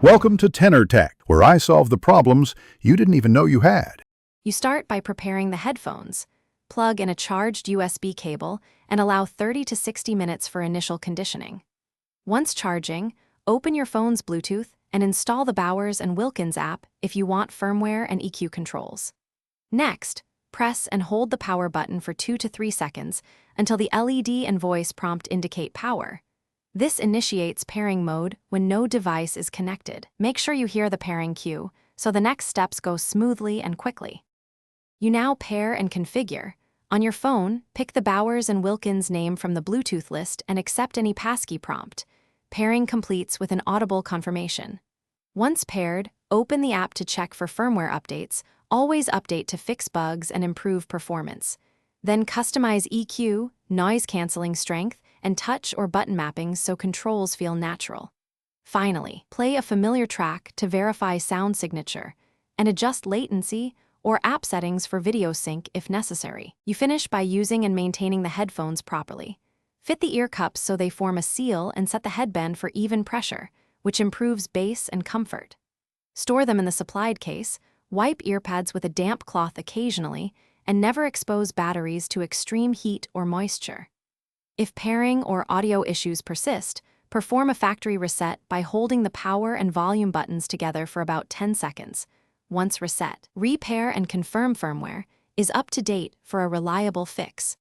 Welcome to Tenor Tech, where I solve the problems you didn't even know you had. You start by preparing the headphones. Plug in a charged USB cable and allow 30 to 60 minutes for initial conditioning. Once charging, open your phone's Bluetooth and install the Bowers and Wilkins app if you want firmware and EQ controls. Next, press and hold the power button for 2 to 3 seconds until the LED and voice prompt indicate power. This initiates pairing mode when no device is connected. Make sure you hear the pairing cue, so the next steps go smoothly and quickly. You now pair and configure. On your phone, pick the Bowers and Wilkins name from the Bluetooth list and accept any passkey prompt. Pairing completes with an audible confirmation. Once paired, open the app to check for firmware updates. Always update to fix bugs and improve performance. Then customize EQ, noise-canceling strength, and touch or button mappings so controls feel natural. Finally, play a familiar track to verify sound signature, and adjust latency or app settings for video sync if necessary. You finish by using and maintaining the headphones properly. Fit the ear cups so they form a seal and set the headband for even pressure, which improves bass and comfort. Store them in the supplied case, wipe earpads with a damp cloth occasionally, and never expose batteries to extreme heat or moisture. If pairing or audio issues persist, perform a factory reset by holding the power and volume buttons together for about 10 seconds. Once reset, repair and confirm firmware is up to date for a reliable fix.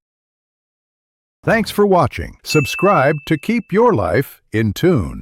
Thanks for watching. Subscribe to keep your life in tune.